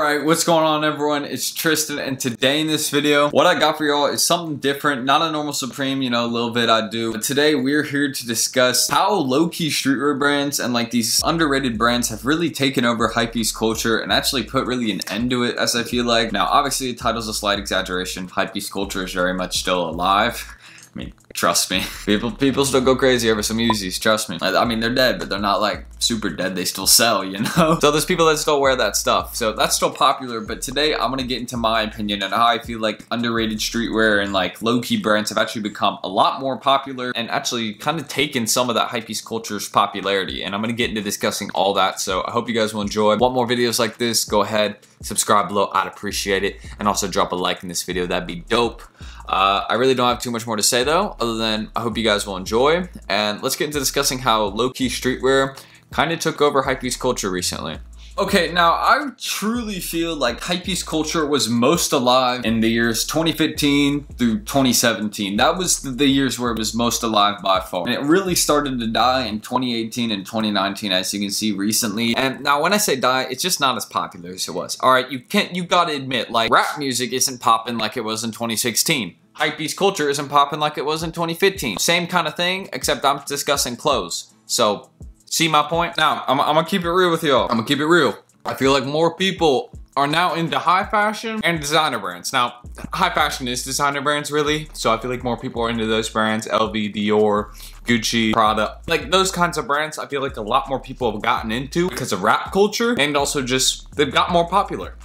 Alright, what's going on everyone? It's Tristan, and today in this video, what I got for y'all is something different. Not a normal Supreme, you know, a little bit I do. But today we're here to discuss how low-key streetwear brands and like these underrated brands have really taken over hypebeast culture and actually put really an end to it, as I feel like. Now, obviously the title's a slight exaggeration. Hypebeast culture is very much still alive. I mean, trust me. People still go crazy over some Yeezys, trust me. I mean, they're dead, but they're not like super dead. They still sell, you know? So there's people that still wear that stuff. So that's still popular, but today I'm gonna get into my opinion on how I feel like underrated streetwear and like low-key brands have actually become a lot more popular and actually kind of taken some of that hypebeast culture's popularity. And I'm gonna get into discussing all that. So I hope you guys will enjoy. Want more videos like this? Go ahead, subscribe below. I'd appreciate it. And also drop a like in this video. That'd be dope. I really don't have too much more to say though, other than I hope you guys will enjoy. And let's get into discussing how low-key streetwear kind of took over hypebeast culture recently. Okay, now I truly feel like hypebeast culture was most alive in the years 2015 through 2017. That was the years where it was most alive by far. And it really started to die in 2018 and 2019, as you can see recently. And now when I say die, it's just not as popular as it was. All right, you gotta admit, like rap music isn't popping like it was in 2016. Hypebeast culture isn't popping like it was in 2015. Same kind of thing, except I'm discussing clothes. So, see my point? Now, I'm gonna keep it real with y'all. I'm gonna keep it real. I feel like more people are now into high fashion and designer brands. Now, high fashion is designer brands really, so I feel like more people are into those brands. LV, Dior, Gucci, Prada. Like those kinds of brands, I feel like a lot more people have gotten into because of rap culture and also just they've got more popular.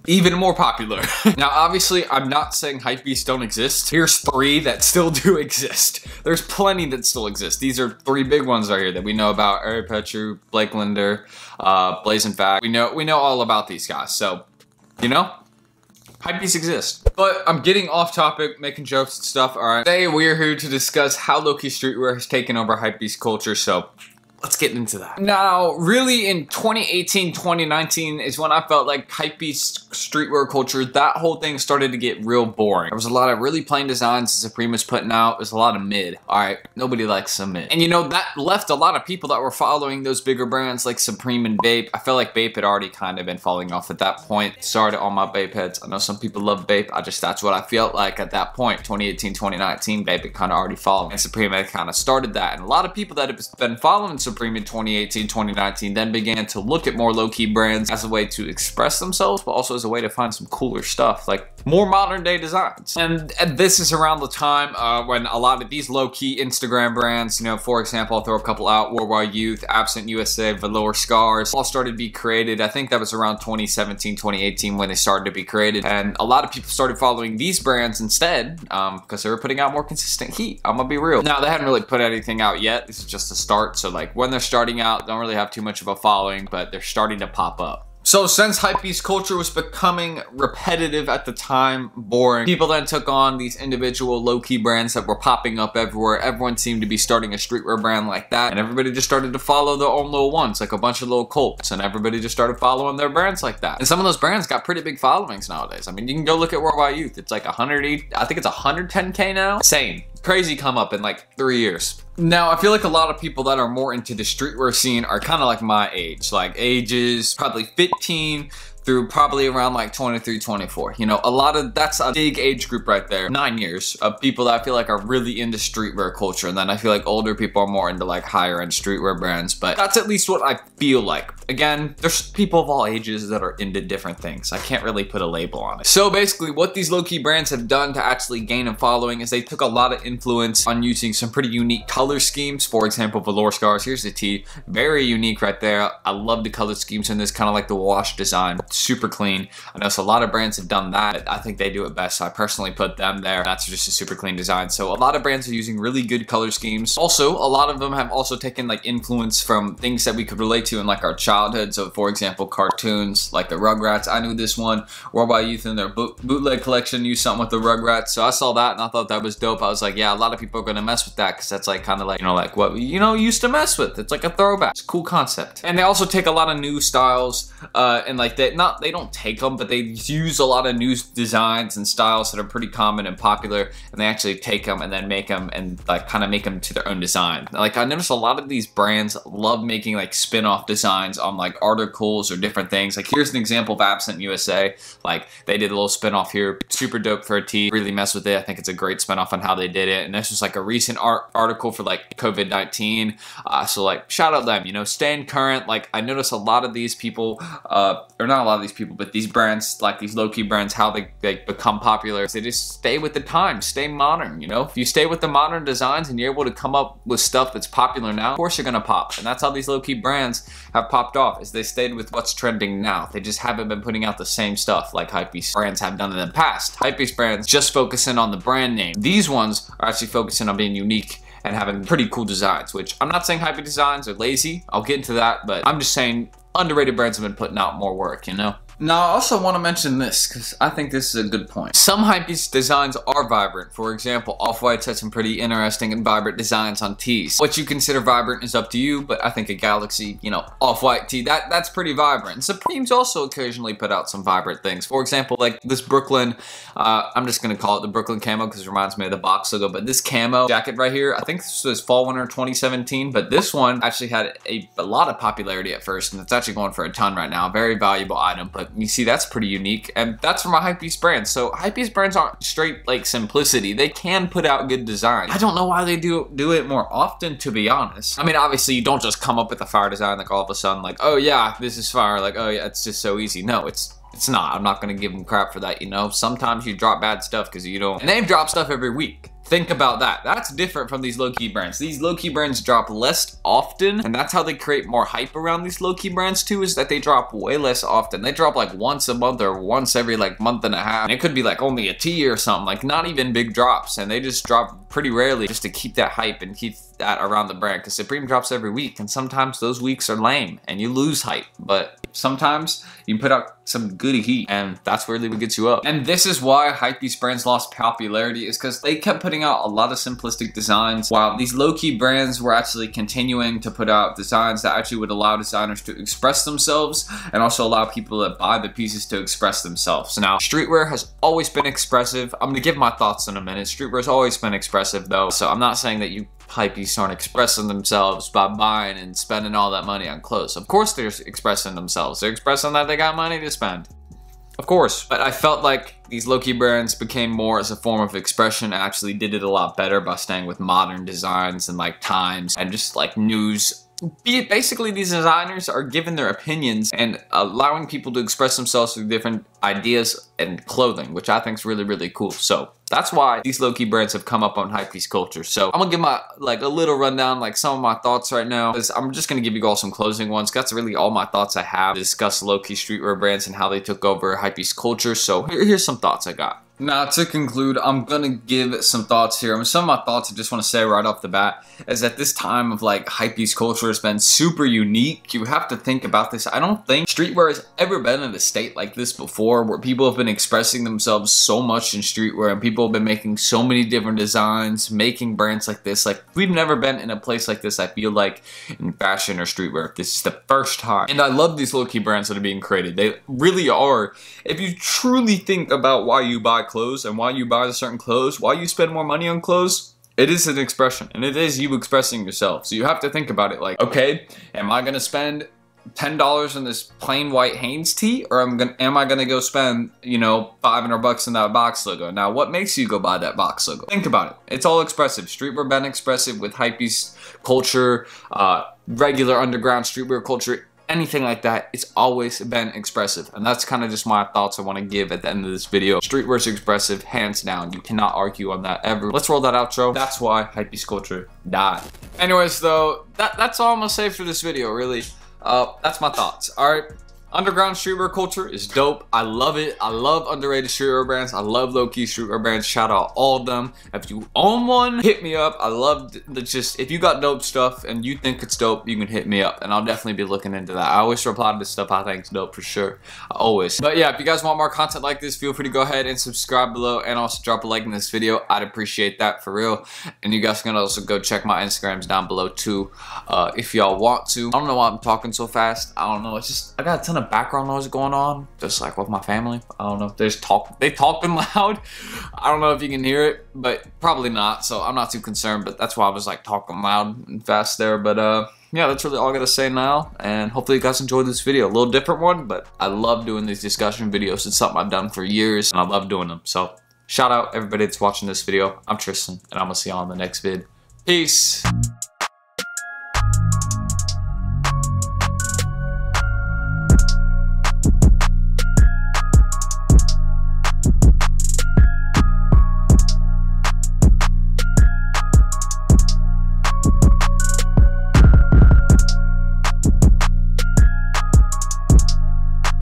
Even more popular. Now, obviously, I'm not saying hypebeasts don't exist. Here's three that still do exist. There's plenty that still exist. These are three big ones right here that we know about. Ari Petru, Blake Linder, Blazing Fact. We know all about these guys. So, you know, hypebeasts exist. But I'm getting off topic, making jokes and stuff. All right. Today, we're here to discuss how low-key streetwear has taken over hypebeast culture. So, let's get into that. Now, really in 2018, 2019 is when I felt like hypebeast streetwear culture, that whole thing started to get real boring. There was a lot of really plain designs Supreme was putting out. There's a lot of mid. All right, nobody likes some mid. And you know, that left a lot of people that were following those bigger brands like Supreme and Bape. I felt like Bape had already kind of been falling off at that point. Sorry to all my Bape heads. I know some people love Bape. That's what I felt like at that point. 2018, 2019, Bape had kind of already followed. And Supreme had kind of started that. And a lot of people that have been following Supreme in 2018, 2019 then began to look at more low-key brands as a way to express themselves, but also as a way to find some cooler stuff, like more modern day designs. And this is around the time when a lot of these low-key Instagram brands, you know, for example, I'll throw a couple out, WWY Youth, Absent USA, Velourscars, all started to be created. I think that was around 2017, 2018 when they started to be created. And a lot of people started following these brands instead because they were putting out more consistent heat. I'm gonna be real. Now, they hadn't really put anything out yet. This is just a start. So like when they're starting out, don't really have too much of a following, but they're starting to pop up. So since hypebeast culture was becoming repetitive at the time, boring, people then took on these individual low-key brands that were popping up everywhere. Everyone seemed to be starting a streetwear brand like that, and everybody just started to follow their own little ones, like a bunch of little cults, and everybody just started following their brands like that. And some of those brands got pretty big followings nowadays. I mean, you can go look at WWY Youth. It's like 180, I think it's 110K now. Insane. Crazy come up in like 3 years. Now, I feel like a lot of people that are more into the streetwear scene are kind of like my age, like ages probably 15 through probably around like 23, 24. You know, that's a big age group right there. 9 years of people that I feel like are really into streetwear culture. And then I feel like older people are more into like higher end streetwear brands, but that's at least what I feel like. Again, there's people of all ages that are into different things. I can't really put a label on it. So basically what these low-key brands have done to actually gain a following is they took a lot of influence on using some pretty unique color schemes. For example, Velourscars, here's the tee. Very unique right there. I love the color schemes in this, kind of like the wash design. Super clean. I know so a lot of brands have done that. I think they do it best, so I personally put them there. That's just a super clean design. So a lot of brands are using really good color schemes. Also, a lot of them have also taken like influence from things that we could relate to in like our childhood. So for example, cartoons like the Rugrats. I knew this one. WWY Youth in their bootleg collection used something with the Rugrats. So I saw that and I thought that was dope. I was like, yeah, a lot of people are gonna mess with that because that's like kind of like, you know, like what we, you know, used to mess with. It's like a throwback. It's a cool concept. And they also take a lot of new styles, and like they don't take them, but they use a lot of new designs and styles that are pretty common and popular, and they actually take them and then make them and like kind of make them to their own design. Like I noticed a lot of these brands love making like spin-off designs on like articles or different things. Like here's an example of Absent USA. Like they did a little spin-off here, super dope for a tee. Really mess with it. I think it's a great spin-off on how they did it. And this was like a recent article for like COVID-19. So like shout out them, you know, staying current. Like I noticed a lot of these people, or not a lot of these people, but these brands, like these low-key brands, how they become popular. They just stay with the times, stay modern, you know? If you stay with the modern designs and you're able to come up with stuff that's popular now, of course you're gonna pop. And that's how these low-key brands have popped off, is they stayed with what's trending now. They just haven't been putting out the same stuff like HYPEBEAST brands have done in the past. HYPEBEAST brands just focusing on the brand name. These ones are actually focusing on being unique and having pretty cool designs, which I'm not saying HYPEBEAST designs are lazy. I'll get into that, but I'm just saying underrated brands have been putting out more work, you know? Now, I also want to mention this because I think this is a good point. Some HYPEBEAST designs are vibrant. For example, Off-White's had some pretty interesting and vibrant designs on tees. What you consider vibrant is up to you, but I think a Galaxy, you know, Off-White tee, that's pretty vibrant. And Supreme's also occasionally put out some vibrant things. For example, like this Brooklyn, I'm just going to call it the Brooklyn camo because it reminds me of the box logo, but this camo jacket right here, I think this was fall/winter 2017, but this one actually had a lot of popularity at first, and it's actually going for a ton right now. Very valuable item, but you see that's pretty unique, and that's from a HYPEBEAST brand. So HYPEBEAST brands aren't straight like simplicity. They can put out good designs. I don't know why they do it more often, to be honest. I mean, obviously you don't just come up with a fire design like all of a sudden like, oh yeah, this is fire, like oh yeah, it's just so easy. No, it's not. I'm not gonna give them crap for that, you know. Sometimes you drop bad stuff because you don't, and they drop stuff every week. Think about that. That's different from these low-key brands. These low-key brands drop less often, and that's how they create more hype around these low-key brands too, is that they drop way less often. They drop like once a month or once every like month and a half. And it could be like only a tee or something, like not even big drops, and they just drop pretty rarely just to keep that hype and keep that around the brand, because Supreme drops every week, and sometimes those weeks are lame and you lose hype, but sometimes you put out some good heat, and that's really what gets you up. And this is why HYPEBEAST brands lost popularity, is because they kept putting out a lot of simplistic designs, while these low-key brands were actually continuing to put out designs that actually would allow designers to express themselves and also allow people that buy the pieces to express themselves. Now, streetwear has always been expressive. I'm gonna give my thoughts in a minute. Streetwear has always been expressive though, so I'm not saying that you HYPEBEAST aren't expressing themselves by buying and spending all that money on clothes. Of course they're expressing themselves. They're expressing that they got money to spend. Of course. But I felt like these low-key brands became more as a form of expression, actually did it a lot better by staying with modern designs and like times and just like news. Basically, these designers are giving their opinions and allowing people to express themselves through different ideas and clothing, which I think is really, really cool. So that's why these low-key brands have come up on HYPEBEAST culture. So I'm gonna give my like a little rundown, like some of my thoughts right now. I'm just gonna give you all some closing ones. That's really all my thoughts I have to discuss low-key streetwear brands and how they took over HYPEBEAST culture. So here's some thoughts I got. Now, to conclude, I'm gonna give some thoughts here. Some of my thoughts I just want to say right off the bat is that this time of like HYPEBEAST culture has been super unique. You have to think about this. I don't think streetwear has ever been in a state like this before, where people have been expressing themselves so much in streetwear and people have been making so many different designs, making brands like this. Like, we've never been in a place like this, I feel like, in fashion or streetwear. This is the first time. And I love these low-key brands that are being created. They really are. If you truly think about why you buy clothes and why you buy certain clothes, why you spend more money on clothes, it is an expression, and it is you expressing yourself. So you have to think about it like, okay, am I gonna spend $10 on this plain white Hanes tee, or am I gonna go spend, you know, $500 on that box logo? Now, what makes you go buy that box logo? Think about it. It's all expressive. Streetwear been expressive with HYPEBEAST culture, regular underground streetwear culture. Anything like that, it's always been expressive, and that's kind of just my thoughts I want to give at the end of this video. Streetwear's expressive, hands down. You cannot argue on that ever. Let's roll that outro. That's why HYPEBEAST culture died. Anyways, though, that's all I'm gonna say for this video, really. That's my thoughts. All right, Underground streetwear culture is dope. I love it. I love underrated streetwear brands. I love low-key streetwear brands. Shout out all of them. If you own one, hit me up. I love just, if you got dope stuff and you think it's dope, you can hit me up and I'll definitely be looking into that. I always reply to this stuff I think is dope for sure. Always. But yeah, if you guys want more content like this, feel free to go ahead and subscribe below and also drop a like in this video. I'd appreciate that for real. And you guys can also go check my Instagrams down below too if y'all want to. I don't know why I'm talking so fast. I don't know. It's just, I got a ton of background noise going on, just like with my family. I don't know if they talking loud. I don't know if you can hear it, but probably not, so I'm not too concerned. But that's why I was like talking loud and fast there. But yeah, that's really all I gotta say now, and hopefully you guys enjoyed this video. A little different one, but I love doing these discussion videos. It's something I've done for years and I love doing them. So shout out everybody that's watching this video. I'm Tristan and I'm gonna see y'all in the next vid. Peace.